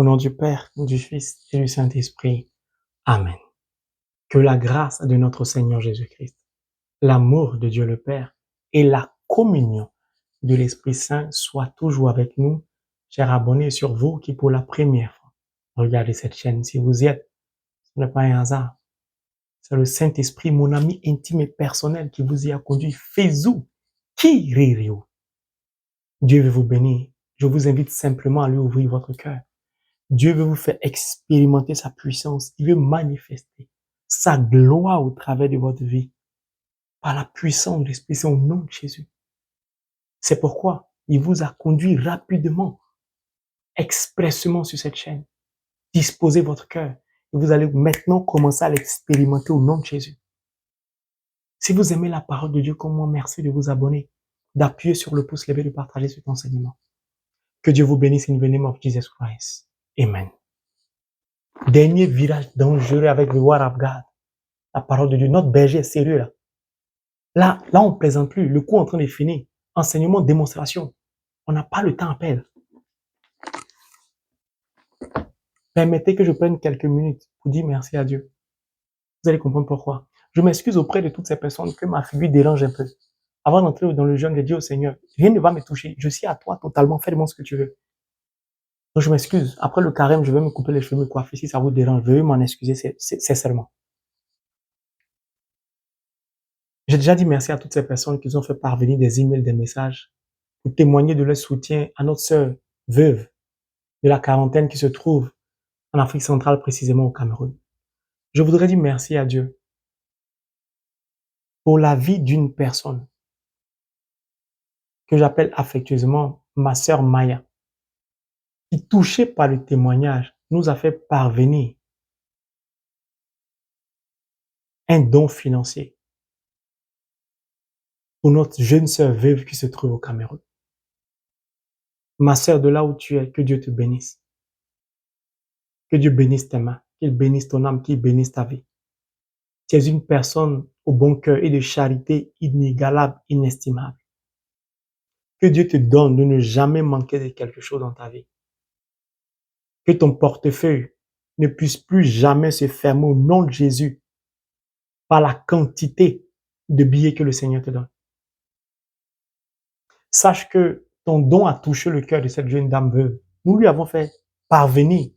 Au nom du Père, du Fils et du Saint-Esprit. Amen. Que la grâce de notre Seigneur Jésus-Christ, l'amour de Dieu le Père et la communion de l'Esprit Saint soient toujours avec nous, chers abonnés, sur vous qui pour la première fois regardez cette chaîne. Si vous y êtes, ce n'est pas un hasard. C'est le Saint-Esprit, mon ami intime et personnel, qui vous y a conduit. Fais-vous, qui ririez-vous? Dieu veut vous bénir. Je vous invite simplement à lui ouvrir votre cœur. Dieu veut vous faire expérimenter sa puissance. Il veut manifester sa gloire au travers de votre vie par la puissance de l'Esprit Saint au nom de Jésus. C'est pourquoi il vous a conduit rapidement, expressément sur cette chaîne. Disposez votre cœur et vous allez maintenant commencer à l'expérimenter au nom de Jésus. Si vous aimez la parole de Dieu comme moi, merci de vous abonner, d'appuyer sur le pouce levé, de partager cet enseignement. Que Dieu vous bénisse in the name of Jesus Christ. Amen. Dernier virage dangereux avec the word of God. La parole de Dieu. Notre berger est sérieux là. Là, on plaisante plus. Le cours est en train de finir. Enseignement, démonstration. On n'a pas le temps à perdre. Permettez que je prenne quelques minutes pour dire merci à Dieu. Vous allez comprendre pourquoi. Je m'excuse auprès de toutes ces personnes que ma figure dérange un peu. Avant d'entrer dans le jeûne, j'ai dit au Seigneur, rien ne va me toucher. Je suis à toi totalement. Fais-moi ce que tu veux. Donc je m'excuse. Après le carême, je vais me couper les cheveux, me coiffer. Si ça vous dérange, veuillez m'en excuser sincèrement. J'ai déjà dit merci à toutes ces personnes qui nous ont fait parvenir des emails, des messages pour témoigner de leur soutien à notre sœur veuve de la quarantaine qui se trouve en Afrique centrale, précisément au Cameroun. Je voudrais dire merci à Dieu pour la vie d'une personne que j'appelle affectueusement ma sœur Maya, qui, touchée par le témoignage, nous a fait parvenir un don financier pour notre jeune sœur veuve qui se trouve au Cameroun. Ma sœur, de là où tu es, que Dieu te bénisse. Que Dieu bénisse tes mains, qu'il bénisse ton âme, qu'il bénisse ta vie. Tu es une personne au bon cœur et de charité inégalable, inestimable. Que Dieu te donne de ne jamais manquer de quelque chose dans ta vie. Que ton portefeuille ne puisse plus jamais se fermer au nom de Jésus par la quantité de billets que le Seigneur te donne. Sache que ton don a touché le cœur de cette jeune dame veuve. Nous lui avons fait parvenir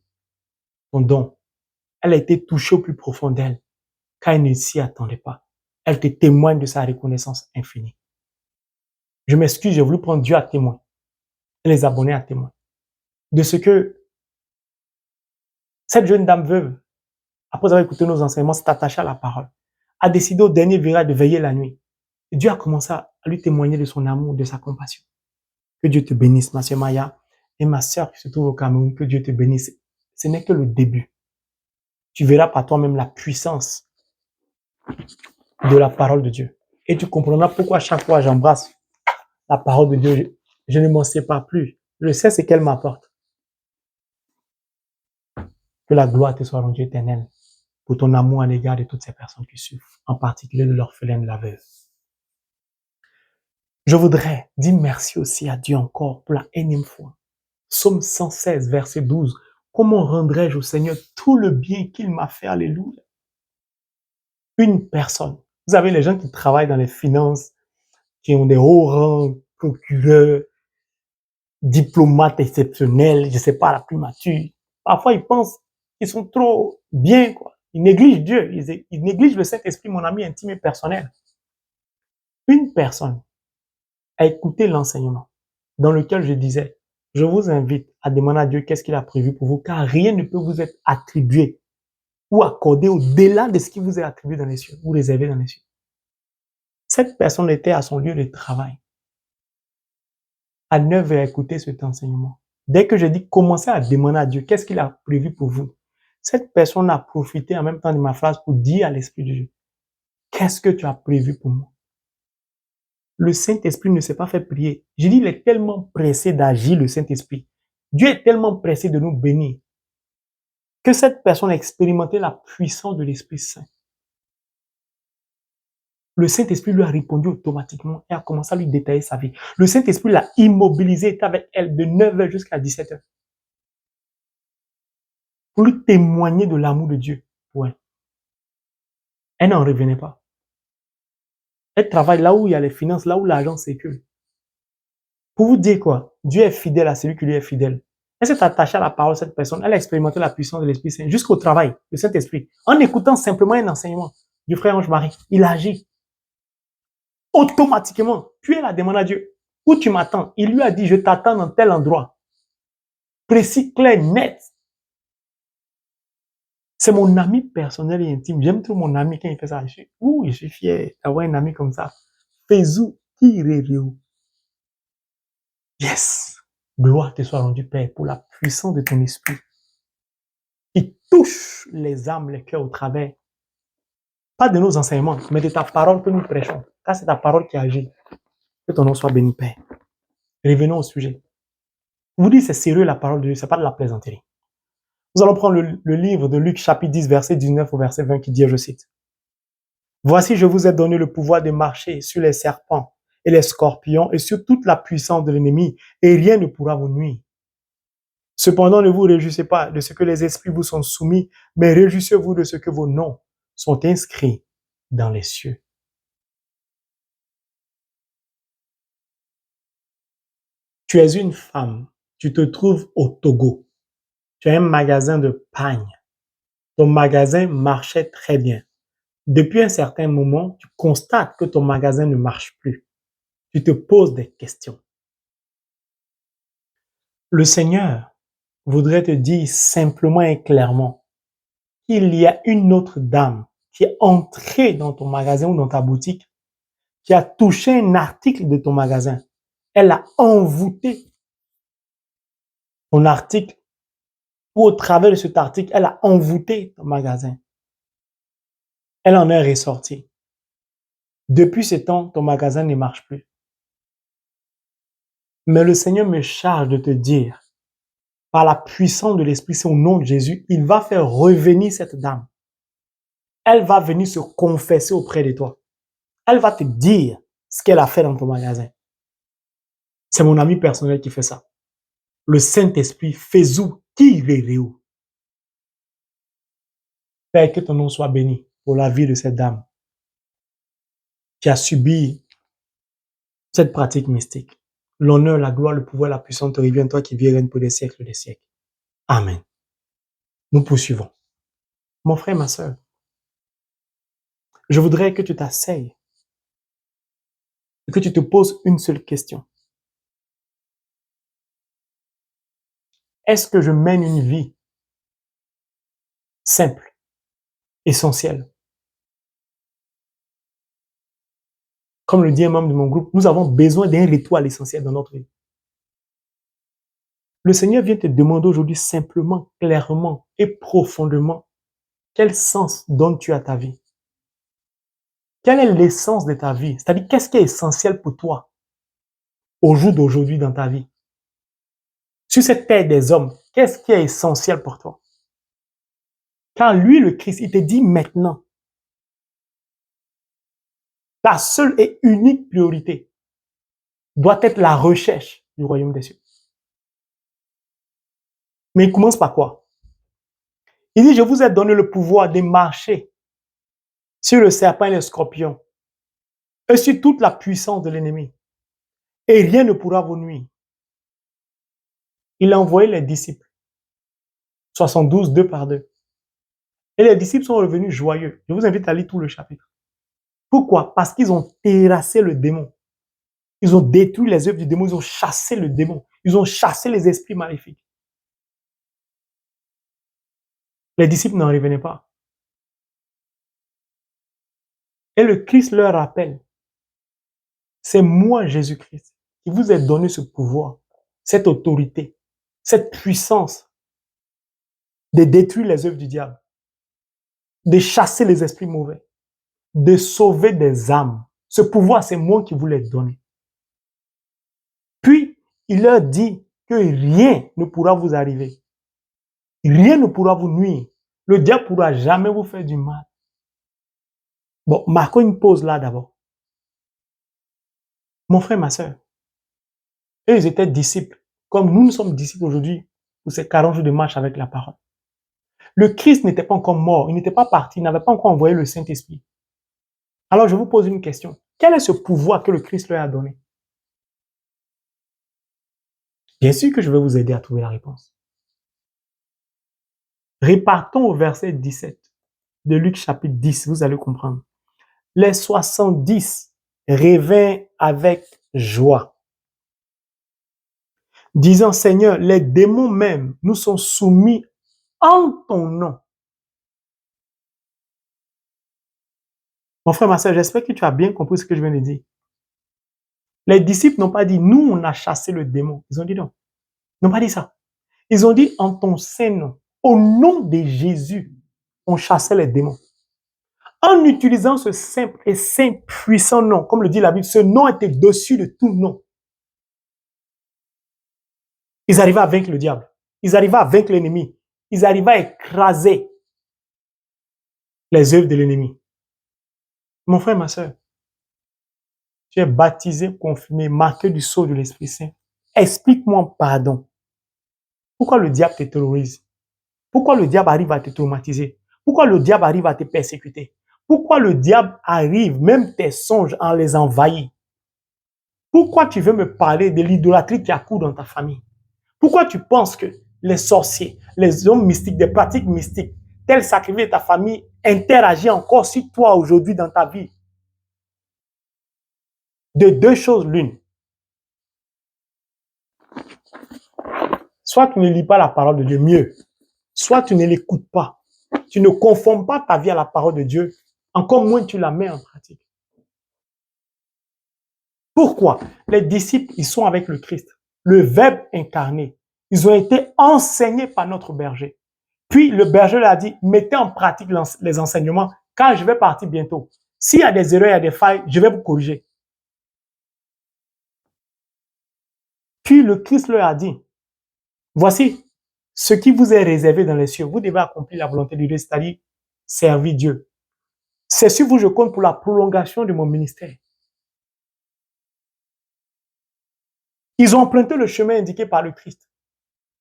ton don. Elle a été touchée au plus profond d'elle, car elle ne s'y attendait pas. Elle te témoigne de sa reconnaissance infinie. Je m'excuse, j'ai voulu prendre Dieu à témoin et les abonnés à témoin de ce que cette jeune dame veuve, après avoir écouté nos enseignements, s'est attachée à la parole, a décidé au dernier virage de veiller la nuit. Et Dieu a commencé à lui témoigner de son amour, de sa compassion. Que Dieu te bénisse, ma sœur Maya, et ma sœur qui se trouve au Cameroun, que Dieu te bénisse. Ce n'est que le début. Tu verras par toi-même la puissance de la parole de Dieu. Et tu comprendras pourquoi chaque fois j'embrasse la parole de Dieu, je ne m'en sépare plus. Je sais ce qu'elle m'apporte. Que la gloire te soit rendue éternelle pour ton amour à l'égard de toutes ces personnes qui souffrent, en particulier de l'orphelin de la veuve. Je voudrais dire merci aussi à Dieu encore pour la énième fois. Psaume 116, verset 12. Comment rendrai-je au Seigneur tout le bien qu'il m'a fait? Alléluia. Une personne. Vous avez les gens qui travaillent dans les finances, qui ont des hauts rangs, procureurs, diplomates exceptionnels, je sais pas, la primature. Parfois, ils pensent qu'ils sont trop bien, quoi. Ils négligent Dieu, ils négligent le Saint-Esprit, mon ami intime et personnel. Une personne a écouté l'enseignement dans lequel je disais, je vous invite à demander à Dieu qu'est-ce qu'il a prévu pour vous, car rien ne peut vous être attribué ou accordé au-delà de ce qui vous est attribué dans les cieux, ou réservé dans les cieux. Cette personne était à son lieu de travail. À 9h, écouter cet enseignement. Dès que je dis commencez à demander à Dieu qu'est-ce qu'il a prévu pour vous, cette personne a profité en même temps de ma phrase pour dire à l'Esprit de Dieu, qu'est-ce que tu as prévu pour moi? Le Saint-Esprit ne s'est pas fait prier. Je dis, il est tellement pressé d'agir, le Saint-Esprit. Dieu est tellement pressé de nous bénir que cette personne a expérimenté la puissance de l'Esprit Saint. Le Saint-Esprit lui a répondu automatiquement et a commencé à lui détailler sa vie. Le Saint-Esprit l'a immobilisé, était avec elle de 9h jusqu'à 17h. pour lui témoigner de l'amour de Dieu. Ouais. Elle n'en revenait pas. Elle travaille là où il y a les finances, là où l'argent circule. Pour vous dire quoi? Dieu est fidèle à celui qui lui est fidèle. Elle s'est attachée à la parole de cette personne. Elle a expérimenté la puissance de l'Esprit Saint jusqu'au travail, le Saint-Esprit. En écoutant simplement un enseignement du frère Ange-Marie, il agit. Automatiquement, puis elle a demandé à Dieu, où tu m'attends? Il lui a dit, je t'attends dans tel endroit. Précis, clair, net. C'est mon ami personnel et intime. J'aime trop mon ami quand il fait ça. Je suis fier d'avoir un ami comme ça. Fais-vous qui rêve. Yes. Gloire te soit rendue, Père, pour la puissance de ton esprit qui touche les âmes, les cœurs au travers. Pas de nos enseignements, mais de ta parole que nous prêchons. Car c'est ta parole qui agit. Que ton nom soit béni, Père. Revenons au sujet. Vous dites, c'est sérieux la parole de Dieu, c'est pas de la plaisanterie. Nous allons prendre le livre de Luc, chapitre 10, verset 19 au verset 20, qui dit, je cite, voici, je vous ai donné le pouvoir de marcher sur les serpents et les scorpions et sur toute la puissance de l'ennemi, et rien ne pourra vous nuire. Cependant, ne vous réjouissez pas de ce que les esprits vous sont soumis, mais réjouissez-vous de ce que vos noms sont inscrits dans les cieux. Tu es une femme, tu te trouves au Togo, tu as un magasin de pagne. Ton magasin marchait très bien. Depuis un certain moment, tu constates que ton magasin ne marche plus. Tu te poses des questions. Le Seigneur voudrait te dire simplement et clairement qu'il y a une autre dame qui est entrée dans ton magasin ou dans ta boutique, qui a touché un article de ton magasin. Elle a envoûté ton article, ou au travers de cet article, elle a envoûté ton magasin. Elle en est ressortie. Depuis ce temps, ton magasin ne marche plus. Mais le Seigneur me charge de te dire, par la puissance de l'Esprit Saint au nom de Jésus, il va faire revenir cette dame. Elle va venir se confesser auprès de toi. Elle va te dire ce qu'elle a fait dans ton magasin. C'est mon ami personnel qui fait ça. Le Saint-Esprit, fais-ou qui verrez-vous. Père, que ton nom soit béni pour la vie de cette dame qui a subi cette pratique mystique. L'honneur, la gloire, le pouvoir, la puissance te reviennent, toi qui vis et règne pour des siècles des siècles. Amen. Nous poursuivons. Mon frère, ma sœur, je voudrais que tu t'asseyes et que tu te poses une seule question. Est-ce que je mène une vie simple, essentielle? Comme le dit un membre de mon groupe, nous avons besoin d'un retour à l'essentiel dans notre vie. Le Seigneur vient te demander aujourd'hui simplement, clairement et profondément, quel sens donnes-tu à ta vie? Quelle est l'essence de ta vie? C'est-à-dire, qu'est-ce qui est essentiel pour toi au jour d'aujourd'hui dans ta vie? Sur cette terre des hommes, qu'est-ce qui est essentiel pour toi? Car lui, le Christ, il te dit maintenant, ta seule et unique priorité doit être la recherche du royaume des cieux. Mais il commence par quoi? Il dit, je vous ai donné le pouvoir de marcher sur le serpent et le scorpion et sur toute la puissance de l'ennemi. Et rien ne pourra vous nuire. Il a envoyé les disciples, 72, deux par deux. Et les disciples sont revenus joyeux. Je vous invite à lire tout le chapitre. Pourquoi? Parce qu'ils ont terrassé le démon. Ils ont détruit les œuvres du démon. Ils ont chassé le démon. Ils ont chassé les esprits maléfiques. Les disciples n'en revenaient pas. Et le Christ leur rappelle, c'est moi, Jésus-Christ, qui vous ai donné ce pouvoir, cette autorité, cette puissance de détruire les œuvres du diable, de chasser les esprits mauvais, de sauver des âmes. Ce pouvoir, c'est moi qui vous l'ai donné. Puis, il leur dit que rien ne pourra vous arriver. Rien ne pourra vous nuire. Le diable ne pourra jamais vous faire du mal. Bon, marquons une pause là d'abord. Mon frère, ma sœur, eux, ils étaient disciples, comme nous sommes disciples aujourd'hui, pour ces 40 jours de marche avec la parole. Le Christ n'était pas encore mort, il n'était pas parti, il n'avait pas encore envoyé le Saint-Esprit. Alors je vous pose une question. Quel est ce pouvoir que le Christ leur a donné? Bien sûr que je vais vous aider à trouver la réponse. Repartons au verset 17 de Luc chapitre 10, vous allez comprendre. Les 70 revinrent avec joie, disant, Seigneur, les démons même nous sont soumis en ton nom. Mon frère, ma soeur, j'espère que tu as bien compris ce que je viens de dire. Les disciples n'ont pas dit, nous, on a chassé le démon. Ils ont dit non. Ils n'ont pas dit ça. Ils ont dit, en ton saint nom, au nom de Jésus, on chassait les démons. En utilisant ce simple et saint puissant nom, comme le dit la Bible, ce nom était au-dessus de tout nom. Ils arrivaient à vaincre le diable. Ils arrivaient à vaincre l'ennemi. Ils arrivaient à écraser les œuvres de l'ennemi. Mon frère, ma soeur, tu es baptisé, confirmé, marqué du sceau de l'Esprit Saint. Explique-moi, pardon. Pourquoi le diable te terrorise? Pourquoi le diable arrive à te traumatiser? Pourquoi le diable arrive à te persécuter? Pourquoi le diable arrive, même tes songes, à les envahir? Pourquoi tu veux me parler de l'idolâtrie qui accourt dans ta famille? Pourquoi tu penses que les sorciers, les hommes mystiques, des pratiques mystiques, tels sacrifiés de ta famille, interagissent encore sur toi aujourd'hui dans ta vie? De deux choses l'une. Soit tu ne lis pas la parole de Dieu, mieux. Soit tu ne l'écoutes pas. Tu ne conformes pas ta vie à la parole de Dieu. Encore moins tu la mets en pratique. Pourquoi? Les disciples, ils sont avec le Christ, le Verbe incarné. Ils ont été enseignés par notre berger. Puis le berger leur a dit, mettez en pratique les enseignements, car je vais partir bientôt. S'il y a des erreurs, il y a des failles, je vais vous corriger. Puis le Christ leur a dit, voici ce qui vous est réservé dans les cieux. Vous devez accomplir la volonté de Dieu, c'est-à-dire servir Dieu. C'est sur vous je compte pour la prolongation de mon ministère. Ils ont emprunté le chemin indiqué par le Christ.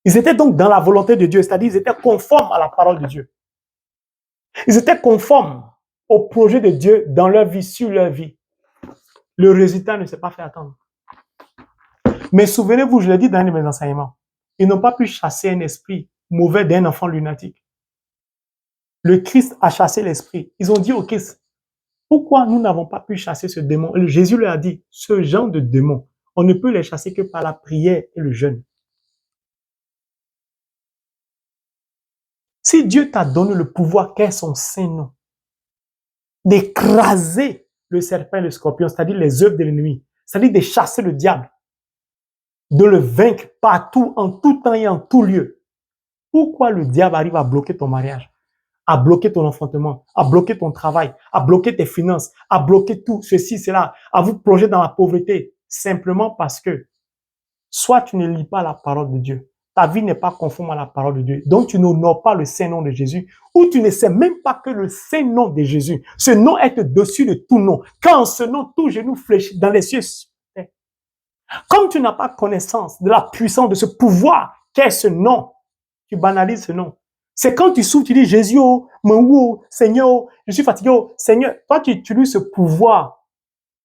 Ils étaient donc dans la volonté de Dieu, c'est-à-dire ils étaient conformes à la parole de Dieu. Ils étaient conformes au projet de Dieu dans leur vie, sur leur vie. Le résultat ne s'est pas fait attendre. Mais souvenez-vous, je l'ai dit dans un de mes enseignements, ils n'ont pas pu chasser un esprit mauvais d'un enfant lunatique. Le Christ a chassé l'esprit. Ils ont dit au Christ, pourquoi nous n'avons pas pu chasser ce démon? Jésus leur a dit, ce genre de démon, on ne peut les chasser que par la prière et le jeûne. Si Dieu t'a donné le pouvoir, qu'est son saint nom, d'écraser le serpent et le scorpion, c'est-à-dire les œuvres de l'ennemi, c'est-à-dire de chasser le diable, de le vaincre partout, en tout temps et en tout lieu. Pourquoi le diable arrive à bloquer ton mariage, à bloquer ton enfantement, à bloquer ton travail, à bloquer tes finances, à bloquer tout ceci, cela, à vous plonger dans la pauvreté? Simplement parce que soit tu ne lis pas la parole de Dieu, ta vie n'est pas conforme à la parole de Dieu, donc tu n'honores pas le saint nom de Jésus, ou tu ne sais même pas que le saint nom de Jésus, ce nom est au-dessus de tout nom. Quand ce nom, tout genou fléchit dans les cieux. Comme tu n'as pas connaissance de la puissance de ce pouvoir qu'est ce nom, tu banalises ce nom. C'est quand tu souffres, tu dis Jésus, oh, mon Seigneur, oh, je suis fatigué, oh, Seigneur. Toi, tu utilises ce pouvoir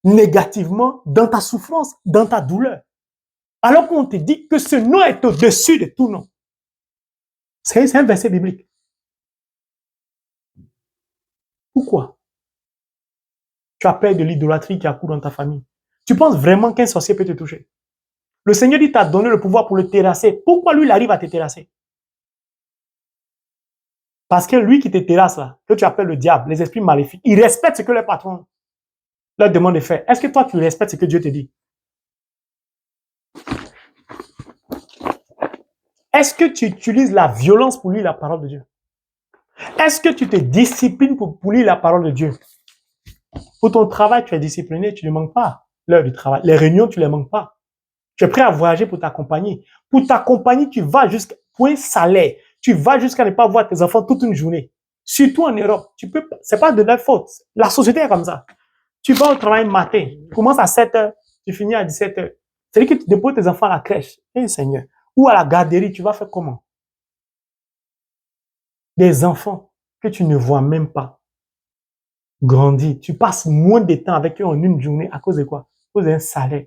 négativement dans ta souffrance, dans ta douleur. Alors qu'on te dit que ce nom est au-dessus de tout nom. C'est un verset biblique. Pourquoi? Tu as peur de l'idolâtrie qui accourt dans ta famille. Tu penses vraiment qu'un sorcier peut te toucher? Le Seigneur dit t'a donné le pouvoir pour le terrasser. Pourquoi lui, il arrive à te terrasser? Parce que lui qui te terrasse là, que tu appelles le diable, les esprits maléfiques, ils respectent ce que les patrons leur demandent de faire. Est-ce que toi, tu respectes ce que Dieu te dit? Est-ce que tu utilises la violence pour lire la parole de Dieu? Est-ce que tu te disciplines pour lire la parole de Dieu? Pour ton travail, tu es discipliné, tu ne manques pas l'heure du travail. Les réunions, tu ne les manques pas. Tu es prêt à voyager pour t'accompagner. Pour t'accompagner, tu vas jusqu'à un salaire. Tu vas jusqu'à ne pas voir tes enfants toute une journée. Surtout en Europe. C'est pas de leur faute. La société est comme ça. Tu vas au travail le matin. Tu commences à 7 heures. Tu finis à 17 heures. C'est-à-dire que tu déposes tes enfants à la crèche. Seigneur. Ou à la garderie. Tu vas faire comment? des enfants que tu ne vois même pas grandir. Tu passes moins de temps avec eux en une journée à cause de quoi? À cause d'un salaire.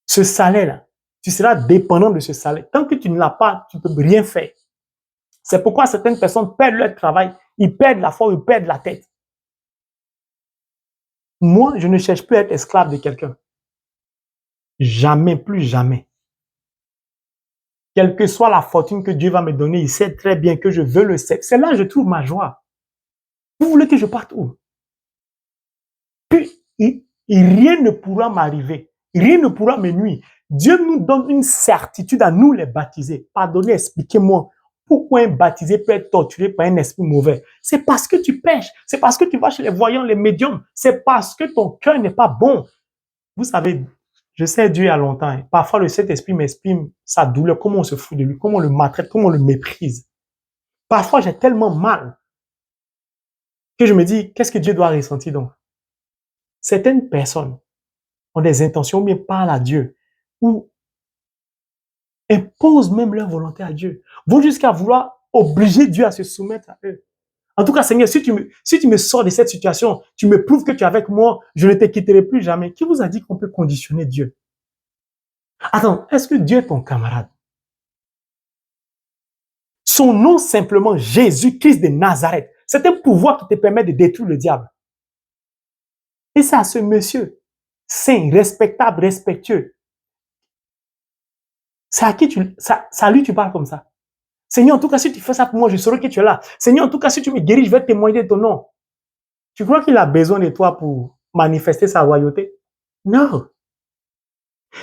Ce salaire-là, tu seras dépendant de ce salaire. Tant que tu ne l'as pas, tu ne peux rien faire. C'est pourquoi certaines personnes perdent leur travail, ils perdent la foi, ils perdent la tête. Moi, je ne cherche plus à être esclave de quelqu'un. Jamais, plus jamais. Quelle que soit la fortune que Dieu va me donner, il sait très bien que je veux le sexe. C'est là que je trouve ma joie. Vous voulez que je parte où? Puis, rien ne pourra m'arriver. Rien ne pourra me nuire. Dieu nous donne une certitude à nous les baptisés. Pardonnez, expliquez-moi. Pourquoi un baptisé peut être torturé par un esprit mauvais? C'est parce que tu pêches. C'est parce que tu vas chez les voyants, les médiums. C'est parce que ton cœur n'est pas bon. Vous savez, je sais Dieu il y a longtemps. Parfois, le Saint-Esprit m'exprime sa douleur, comment on se fout de lui, comment on le maltraite, comment on le méprise. Parfois, j'ai tellement mal que je me dis, qu'est-ce que Dieu doit ressentir donc? Certaines personnes ont des intentions, ou bien parlent à Dieu, ou imposent même leur volonté à Dieu, vont jusqu'à vouloir obliger Dieu à se soumettre à eux. En tout cas, Seigneur, si tu me sors de cette situation, tu me prouves que tu es avec moi, je ne te quitterai plus jamais. Qui vous a dit qu'on peut conditionner Dieu? Attends, est-ce que Dieu est ton camarade? Son nom simplement, Jésus-Christ de Nazareth, c'est un pouvoir qui te permet de détruire le diable. Et c'est à ce monsieur, saint, respectable, respectueux, c'est à lui tu parles comme ça. Seigneur, en tout cas, si tu fais ça pour moi, je saurai que tu es là. Seigneur, en tout cas, si tu me guéris, je vais témoigner de ton nom. Tu crois qu'il a besoin de toi pour manifester sa royauté? Non.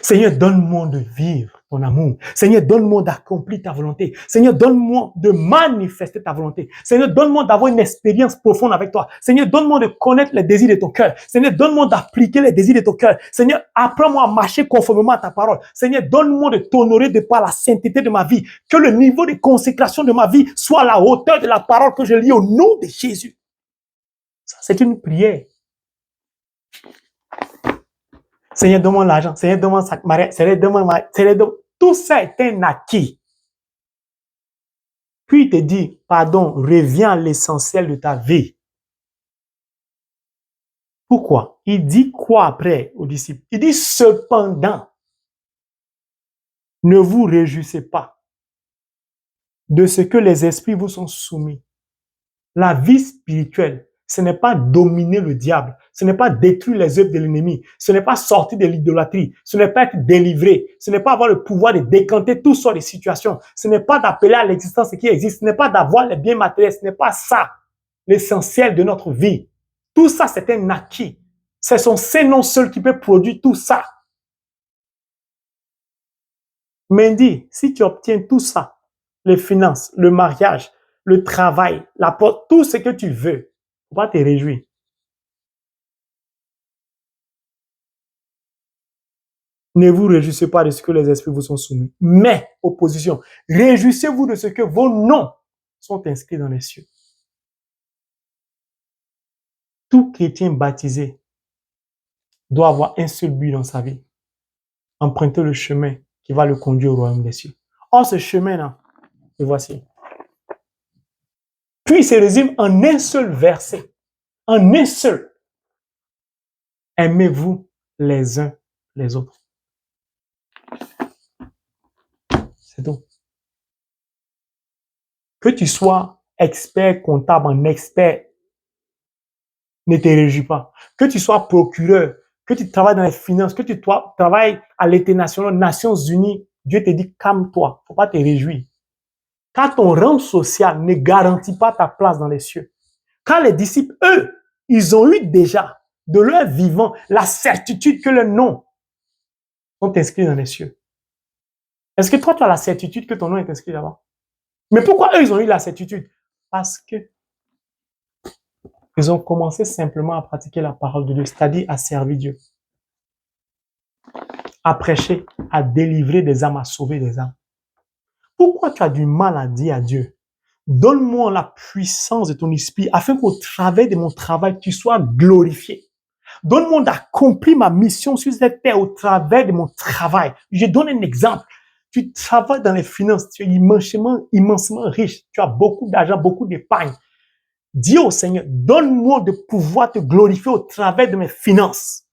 Seigneur, donne-moi de vivre ton amour. Seigneur, donne-moi d'accomplir ta volonté. Seigneur, donne-moi de manifester ta volonté. Seigneur, donne-moi d'avoir une expérience profonde avec toi. Seigneur, donne-moi de connaître les désirs de ton cœur. Seigneur, donne-moi d'appliquer les désirs de ton cœur. Seigneur, apprends-moi à marcher conformément à ta parole. Seigneur, donne-moi de t'honorer de par la sainteté de ma vie. Que le niveau de consécration de ma vie soit à la hauteur de la parole que je lis au nom de Jésus. Ça, c'est une prière. Seigneur, donne-moi l'argent. Seigneur, donne-moi sa mariage. Seigneur, donne-moi tout ça est un acquis. Puis il te dit, pardon, reviens à l'essentiel de ta vie. Pourquoi? Il dit quoi après aux disciples? Il dit, cependant, ne vous réjouissez pas de ce que les esprits vous sont soumis. La vie spirituelle, ce n'est pas dominer le diable, ce n'est pas détruire les œuvres de l'ennemi, ce n'est pas sortir de l'idolâtrie, ce n'est pas être délivré, ce n'est pas avoir le pouvoir de décanter toutes sortes de situations, ce n'est pas d'appeler à l'existence ce qui existe, ce n'est pas d'avoir les biens matériels, ce n'est pas ça l'essentiel de notre vie. Tout ça, c'est un acquis. C'est son Saint-Nom seul qui peut produire tout ça. Mais dis, si tu obtiens tout ça, les finances, le mariage, le travail, la porte, tout ce que tu veux, faut pas te réjouir. Ne vous réjouissez pas de ce que les esprits vous sont soumis. Mais, opposition, réjouissez-vous de ce que vos noms sont inscrits dans les cieux. Tout chrétien baptisé doit avoir un seul but dans sa vie. Emprunter le chemin qui va le conduire au royaume des cieux. Or, ce chemin-là, le voici. Puis, il se résume en un seul verset. En un seul. Aimez-vous les uns les autres. C'est tout. Que tu sois expert comptable en expert, ne te réjouis pas. Que tu sois procureur, que tu travailles dans les finances, que tu travailles à l'international, Nations Unies, Dieu te dit calme-toi, faut pas te réjouir. Car ton rang social ne garantit pas ta place dans les cieux. Car les disciples, eux, ils ont eu déjà de leur vivant la certitude que leurs noms sont inscrits dans les cieux. Est-ce que toi, tu as la certitude que ton nom est inscrit là-bas? Mais pourquoi eux, ils ont eu la certitude? Parce que ils ont commencé simplement à pratiquer la parole de Dieu, c'est-à-dire à servir Dieu, à prêcher, à délivrer des âmes, à sauver des âmes. Pourquoi tu as du mal à dire à Dieu, donne-moi la puissance de ton esprit afin qu'au travers de mon travail, tu sois glorifié. Donne-moi d'accomplir ma mission sur cette terre au travers de mon travail. Je donne un exemple. tu travailles dans les finances, tu es immensement riche, tu as beaucoup d'argent, beaucoup d'épargne. Dis au Seigneur, donne-moi de pouvoir te glorifier au travers de mes finances.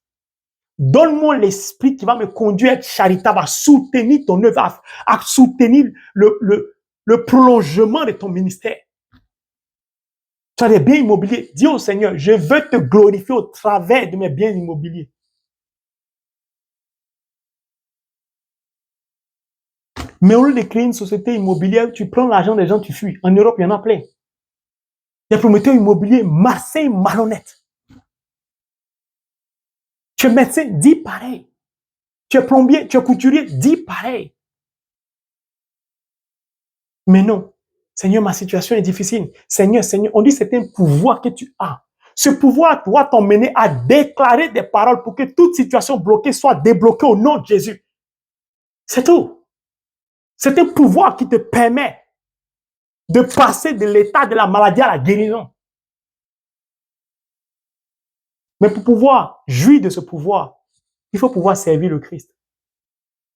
Donne-moi l'esprit qui va me conduire à être charitable, à soutenir ton œuvre, à soutenir le prolongement de ton ministère. Tu as des biens immobiliers. Dis au Seigneur, je veux te glorifier au travers de mes biens immobiliers. Mais au lieu de créer une société immobilière, tu prends l'argent des gens, tu fuis. En Europe, il y en a plein. Des promoteurs immobiliers, Marseille, malhonnêtes. Tu es médecin, dis pareil. Tu es plombier, tu es couturier, dis pareil. Mais non. Seigneur, ma situation est difficile. Seigneur, on dit que c'est un pouvoir que tu as. Ce pouvoir doit t'emmener à déclarer des paroles pour que toute situation bloquée soit débloquée au nom de Jésus. C'est tout. C'est un pouvoir qui te permet de passer de l'état de la maladie à la guérison. Mais pour pouvoir jouir de ce pouvoir, il faut pouvoir servir le Christ.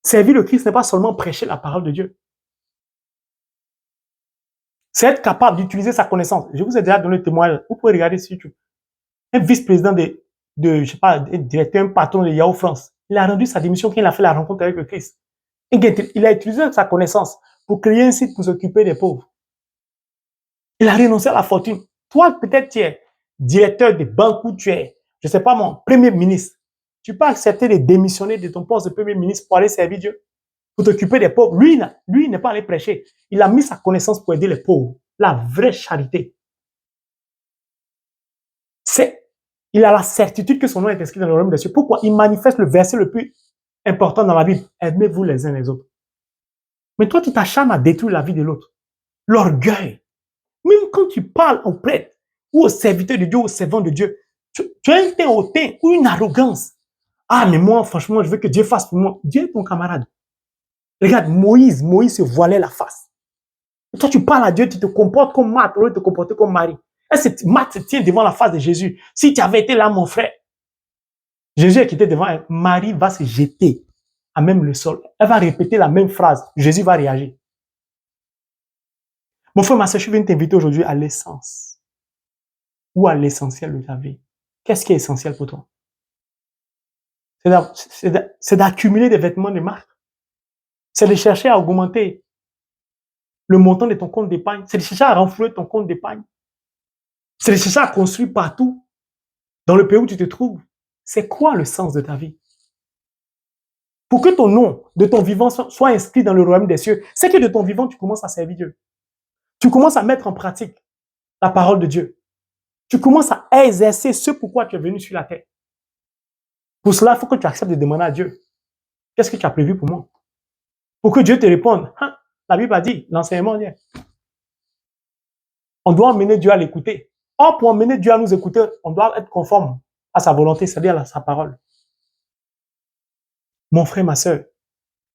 Servir le Christ n'est pas seulement prêcher la parole de Dieu. C'est être capable d'utiliser sa connaissance. Je vous ai déjà donné le témoignage. Vous pouvez regarder sur YouTube. Un vice-président je sais pas, un directeur, un patron de Yahoo France. Il a rendu sa démission quand il a fait la rencontre avec le Christ. Il a utilisé sa connaissance pour créer un site pour s'occuper des pauvres. Il a renoncé à la fortune. Toi, peut-être, tu es directeur de banque ou tu es, je sais pas mon premier ministre. Tu peux accepter de démissionner de ton poste de premier ministre pour aller servir Dieu, pour t'occuper des pauvres. Lui, il n'est pas allé prêcher. Il a mis sa connaissance pour aider les pauvres. La vraie charité. Il a la certitude que son nom est inscrit dans le royaume des cieux. Pourquoi? Il manifeste le verset le plus important dans la Bible. Aimez-vous les uns les autres. Mais toi, tu t'acharnes à détruire la vie de l'autre. L'orgueil. Même quand tu parles au prêtre ou au serviteur de Dieu, au servant de Dieu, tu as un teint hautain ou une arrogance. Ah, mais moi, franchement, je veux que Dieu fasse pour moi. Dieu est ton camarade. Regarde, Moïse se voilait la face. Et toi, tu parles à Dieu, tu te comportes comme Marthe, au lieu de te comporter comme Marie. Et Marthe se tient devant la face de Jésus. Si tu avais été là, mon frère, Jésus qui était devant elle, Marie va se jeter à même le sol. Elle va répéter la même phrase. Jésus va réagir. Mon frère, ma soeur, je viens t'inviter aujourd'hui à l'essence ou à l'essentiel de ta vie. Qu'est-ce qui est essentiel pour toi? C'est d'accumuler des vêtements de marque. C'est de chercher à augmenter le montant de ton compte d'épargne. C'est de chercher à renflouer ton compte d'épargne. C'est de chercher à construire partout dans le pays où tu te trouves. C'est quoi le sens de ta vie? Pour que ton nom de ton vivant soit inscrit dans le royaume des cieux, c'est que de ton vivant, tu commences à servir Dieu. Tu commences à mettre en pratique la parole de Dieu. Tu commences à exercer ce pourquoi tu es venu sur la terre. Pour cela, il faut que tu acceptes de demander à Dieu, qu'est-ce que tu as prévu pour moi? Pour que Dieu te réponde, hein, la Bible a dit, l'enseignement vient. On doit emmener Dieu à l'écouter. Or, pour emmener Dieu à nous écouter, on doit être conforme à sa volonté, c'est-à-dire à sa parole. Mon frère, ma soeur,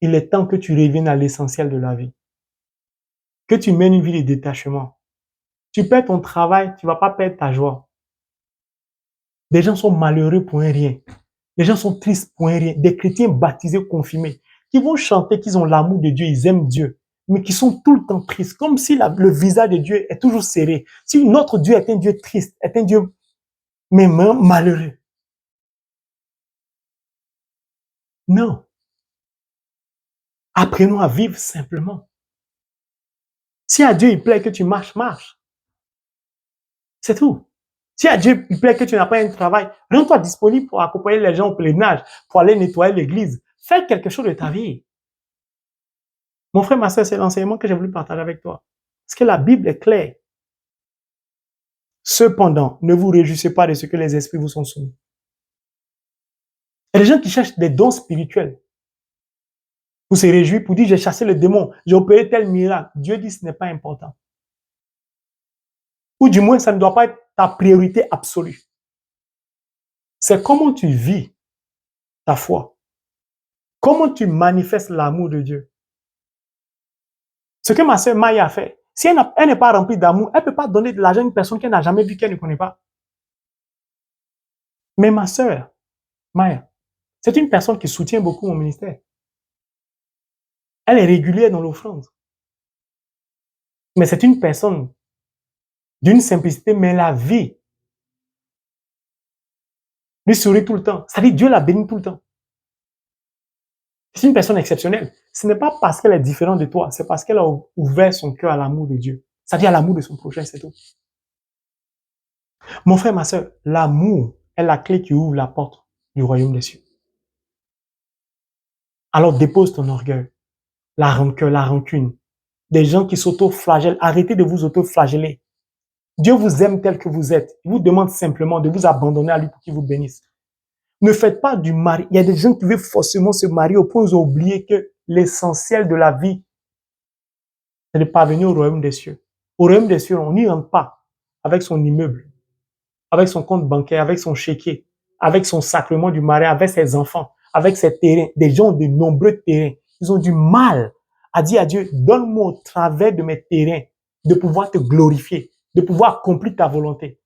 il est temps que tu reviennes à l'essentiel de la vie. Que tu mènes une vie de détachement. Tu perds ton travail, tu ne vas pas perdre ta joie. Des gens sont malheureux pour un rien. Les gens sont tristes pour un rien. Des chrétiens baptisés, confirmés, qui vont chanter qu'ils ont l'amour de Dieu, ils aiment Dieu, mais qui sont tout le temps tristes, comme si le visage de Dieu est toujours serré. Si notre Dieu est un Dieu triste, est un Dieu même malheureux. Non. Apprenons à vivre simplement. Si à Dieu il plaît que tu marches, marche. C'est tout. Si à Dieu il plaît que tu n'as pas un travail, rends-toi disponible pour accompagner les gens au pèlerinage, pour aller nettoyer l'église. Fais quelque chose de ta vie. Mon frère, ma soeur, c'est l'enseignement que j'ai voulu partager avec toi. Parce que la Bible est claire. Cependant, ne vous réjouissez pas de ce que les esprits vous sont soumis. Il y a des gens qui cherchent des dons spirituels pour se réjouir, pour dire j'ai chassé le démon, j'ai opéré tel miracle. Dieu dit ce n'est pas important. Ou du moins, ça ne doit pas être ta priorité absolue. C'est comment tu vis ta foi. Comment tu manifestes l'amour de Dieu. Ce que ma soeur Maya a fait, si elle n'est pas remplie d'amour, elle ne peut pas donner de l'argent à une personne qu'elle n'a jamais vue, qu'elle ne connaît pas. Mais ma soeur Maya, c'est une personne qui soutient beaucoup mon ministère. Elle est régulière dans l'offrande. Mais c'est une personne d'une simplicité, mais la vie lui sourit tout le temps. C'est-à-dire Dieu la bénit tout le temps. C'est une personne exceptionnelle. Ce n'est pas parce qu'elle est différente de toi, c'est parce qu'elle a ouvert son cœur à l'amour de Dieu. C'est-à-dire à l'amour de son prochain, c'est tout. Mon frère, ma soeur, l'amour est la clé qui ouvre la porte du royaume des cieux. Alors dépose ton orgueil, la rancœur, la rancune. Des gens qui s'auto-flagellent, arrêtez de vous auto-flageller. Dieu vous aime tel que vous êtes. Il vous demande simplement de vous abandonner à lui pour qu'il vous bénisse. Ne faites pas du mari. Il y a des gens qui veulent forcément se marier au point où ils ont oublié que l'essentiel de la vie, c'est de parvenir au royaume des cieux. Au royaume des cieux, on n'y rentre pas avec son immeuble, avec son compte bancaire, avec son chéquier, avec son sacrement du mariage, avec ses enfants, avec ses terrains. Des gens ont de nombreux terrains. Ils ont du mal à dire à Dieu, donne-moi au travers de mes terrains de pouvoir te glorifier, de pouvoir accomplir ta volonté.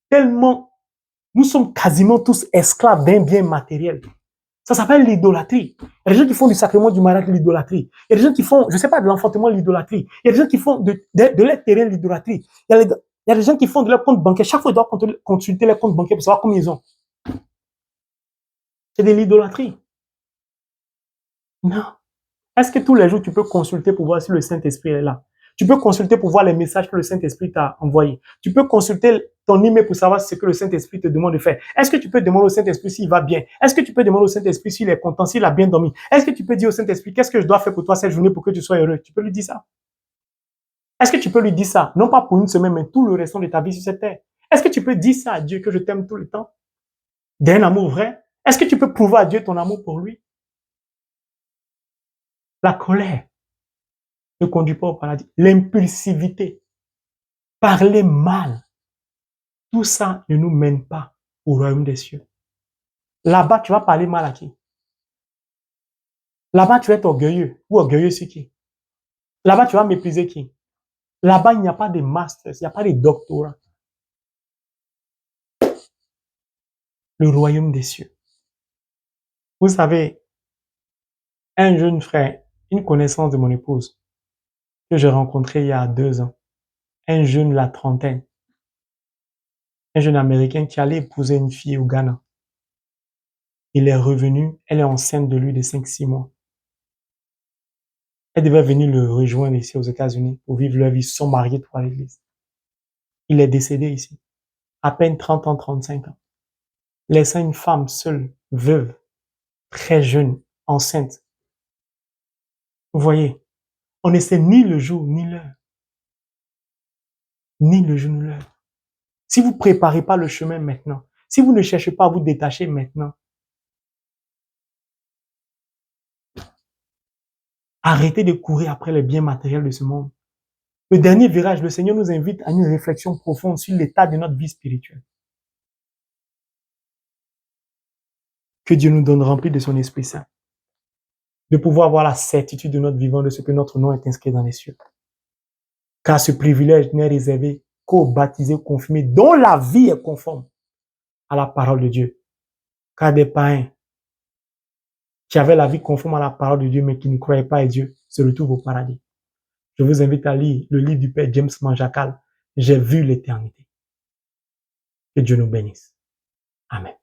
Tellement, nous sommes quasiment tous esclaves d'un bien matériel. Ça s'appelle l'idolâtrie. Il y a des gens qui font du sacrement du mariage l'idolâtrie. Il y a des gens qui font, je sais pas, de l'enfantement l'idolâtrie. Il y a des gens qui font de leur terrain l'idolâtrie. Il y a des gens qui font de leur compte bancaire. Chaque fois, ils doivent consulter leur compte bancaire pour savoir combien ils ont. C'est de l'idolâtrie. Non. Est-ce que tous les jours, tu peux consulter pour voir si le Saint-Esprit est là? Tu peux consulter pour voir les messages que le Saint-Esprit t'a envoyés. Tu peux consulter ton email pour savoir ce que le Saint-Esprit te demande de faire. Est-ce que tu peux demander au Saint-Esprit s'il va bien? Est-ce que tu peux demander au Saint-Esprit s'il est content, s'il a bien dormi? Est-ce que tu peux dire au Saint-Esprit, qu'est-ce que je dois faire pour toi cette journée pour que tu sois heureux? Tu peux lui dire ça? Est-ce que tu peux lui dire ça? Non pas pour une semaine, mais tout le restant de ta vie sur cette terre. Est-ce que tu peux dire ça à Dieu que je t'aime tout le temps? D'un amour vrai? Est-ce que tu peux prouver à Dieu ton amour pour lui? La colère ne conduit pas au paradis. L'impulsivité, parler mal, tout ça ne nous mène pas au royaume des cieux. Là-bas, tu vas parler mal à qui? Là-bas, tu vas être orgueilleux ou orgueilleux sur qui? Là-bas, tu vas mépriser qui? Là-bas, il n'y a pas de masters, il n'y a pas de doctorats. Le royaume des cieux. Vous savez, un jeune frère, une connaissance de mon épouse, que j'ai rencontré il y a 2 ans, un jeune, la trentaine, un jeune américain qui allait épouser une fille au Ghana. Il est revenu, elle est enceinte de lui de 5-6 mois. Elle devait venir le rejoindre ici aux États-Unis pour vivre leur vie. Ils se sont mariés pour l'église. Il est décédé ici. À peine 30 ans, 35 ans. Laissant une femme seule, veuve, très jeune, enceinte. Vous voyez, on ne sait ni le jour, ni l'heure. Ni le jour, ni l'heure. Si vous ne préparez pas le chemin maintenant, si vous ne cherchez pas à vous détacher maintenant, arrêtez de courir après les biens matériels de ce monde. Le dernier virage, le Seigneur nous invite à une réflexion profonde sur l'état de notre vie spirituelle. Que Dieu nous donne rempli de son Esprit Saint, de pouvoir avoir la certitude de notre vivant, de ce que notre nom est inscrit dans les cieux. Car ce privilège n'est réservé qu'aux baptisés confirmés, dont la vie est conforme à la parole de Dieu. Car des païens qui avaient la vie conforme à la parole de Dieu, mais qui ne croyaient pas à Dieu, se retrouvent au paradis. Je vous invite à lire le livre du Père James Manjacal, J'ai vu l'éternité. Que Dieu nous bénisse. Amen.